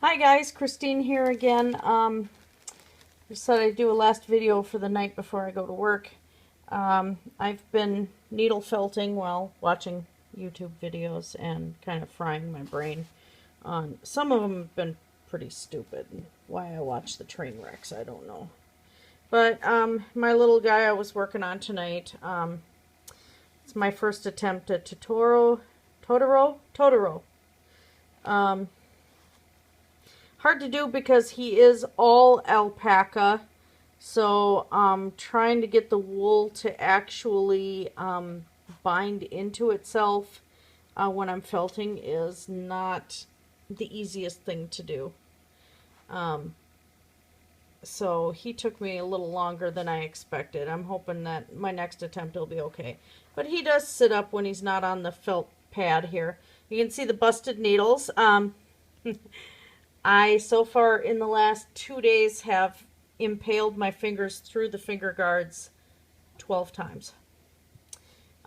Hi guys, Christine here again. Just said I'd do a last video for the night before I go to work. I've been needle felting while watching YouTube videos and kind of frying my brain on. Some of them have been pretty stupid. Why I watch the train wrecks, I don't know. But my little guy I was working on tonight, it's my first attempt at Totoro. Hard to do because he is all alpaca, so trying to get the wool to actually bind into itself when I'm felting is not the easiest thing to do. So he took me a little longer than I expected. I'm hoping that my next attempt will be okay. But he does sit up when he's not on the felt pad here. You can see the busted needles. I, so far in the last 2 days, have impaled my fingers through the finger guards 12 times.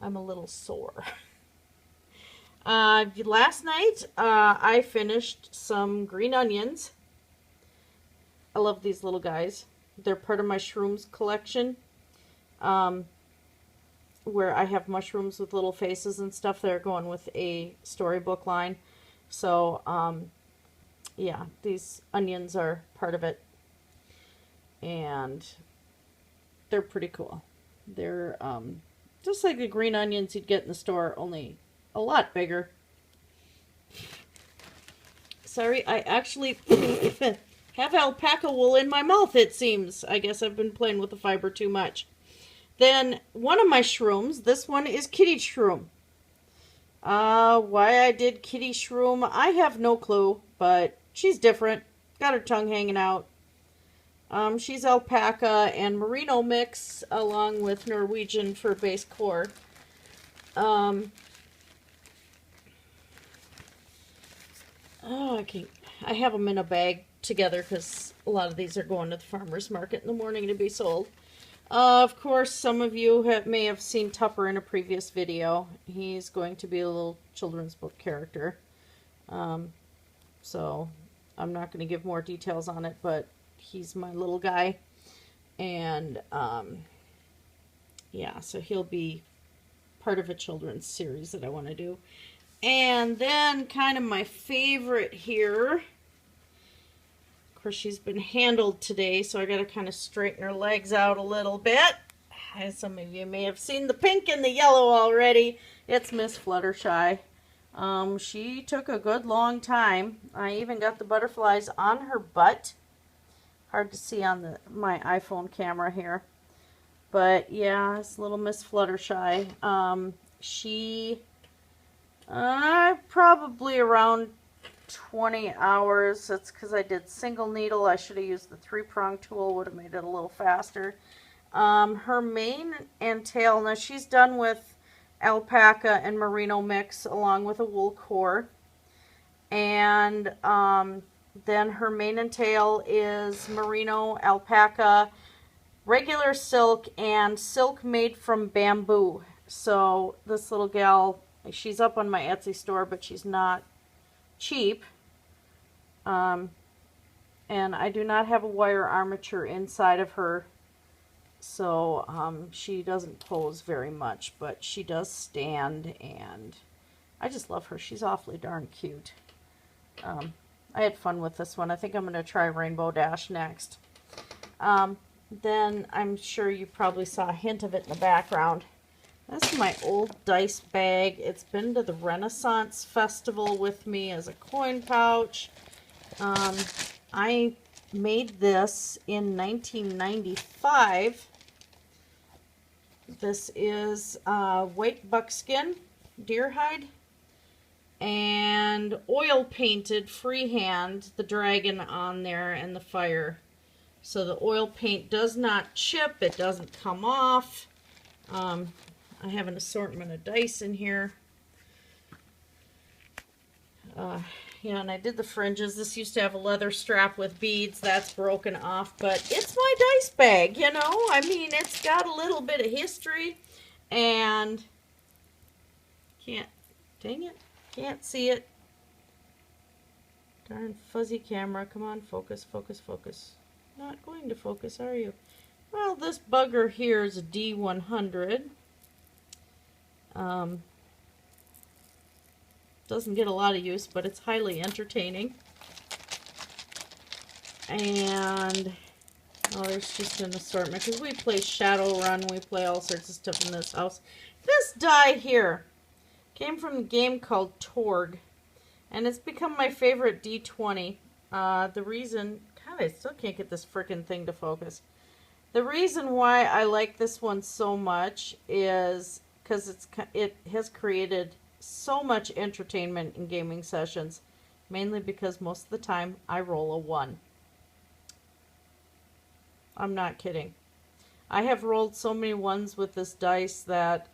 I'm a little sore. Last night, I finished some green onions. I love these little guys. They're part of my shrooms collection, where I have mushrooms with little faces and stuff. They're going with a storybook line. So, yeah, these onions are part of it, and they're pretty cool. They're just like the green onions you'd get in the store, only a lot bigger. Sorry, I actually have alpaca wool in my mouth, it seems. I guess I've been playing with the fiber too much. Then one of my shrooms, this one is kitty shroom. Why I did kitty shroom, I have no clue, but she's different. Got her tongue hanging out. She's alpaca and merino mix along with Norwegian for base core. I have them in a bag together because a lot of these are going to the farmer's market in the morning to be sold. Of course, some of you may have seen Tupper in a previous video. He's going to be a little children's book character. So I'm not going to give more details on it, but he's my little guy. And yeah, so he'll be part of a children's series that I want to do. And then kind of my favorite here. Of course, she's been handled today, so I got to kind of straighten her legs out a little bit. As some of you may have seen the pink and the yellow already. It's Miss Fluttershy. She took a good long time. I even got the butterflies on her butt. Hard to see on my iPhone camera here. But yeah, it's little Miss Fluttershy. She probably around 20 hours. That's because I did single needle. I should have used the 3-prong tool. Would have made it a little faster. Her mane and tail. Now she's done with alpaca and merino mix along with a wool core. And then her mane and tail is merino, alpaca, regular silk, and silk made from bamboo. So this little gal, she's up on my Etsy store, but she's not cheap. And I do not have a wire armature inside of her, so she doesn't pose very much, but she does stand, and I just love her. She's awfully darn cute. I had fun with this one. I think I'm going to try Rainbow Dash next. Then I'm sure you probably saw a hint of it in the background. That's my old dice bag. It's been to the Renaissance Festival with me as a coin pouch. I made this in 1995. This is white buckskin, deer hide, and oil painted freehand the dragon on there and the fire. So the oil paint does not chip, it doesn't come off. I have an assortment of dice in here. Yeah, and I did the fringes. This used to have a leather strap with beads. That's broken off, but it's my dice bag, you know? I mean, it's got a little bit of history, and dang it, can't see it. Darn fuzzy camera. Come on, focus, focus, focus. Not going to focus, are you? Well, this bugger here is a D100. Doesn't get a lot of use, but it's highly entertaining. And, oh, there's just an assortment, because we play Shadowrun, we play all sorts of stuff in this house. This die here came from a game called Torg, and it's become my favorite D20. The reason, God, I still can't get this frickin' thing to focus. The reason why I like this one so much is because it has created so much entertainment in gaming sessions, mainly because most of the time I roll a 1. I'm not kidding. I have rolled so many 1s with this dice that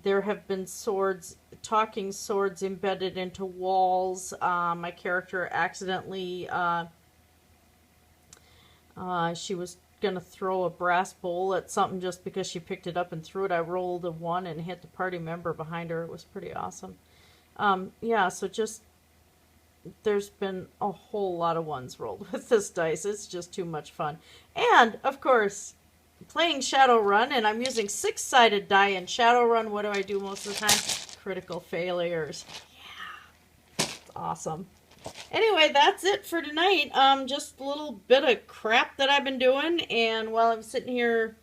there have been swords, talking swords embedded into walls. My character accidentally, she was going to throw a brass bowl at something just because she picked it up and threw it. I rolled a 1 and hit the party member behind her. It was pretty awesome. Yeah, so just, there's been a whole lot of 1s rolled with this dice. It's just too much fun. And, of course, playing Shadowrun, and I'm using 6-sided die in Shadowrun. What do I do most of the time? Critical failures. Yeah, it's awesome. Anyway, that's it for tonight. Just a little bit of crap that I've been doing, and while I'm sitting here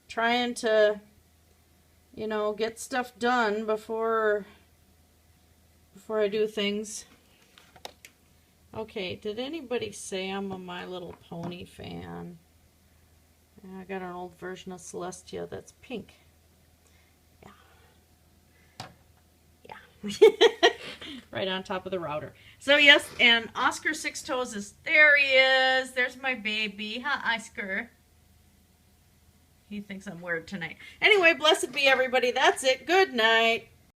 trying to, you know, get stuff done before I do things. Okay, did anybody say I'm a My Little Pony fan? I got an old version of Celestia that's pink. Yeah. Right on top of the router. So yes, and Oscar Six Toes is, there he is. There's my baby. Huh, Oscar? He thinks I'm weird tonight. Anyway, blessed be everybody. That's it. Good night.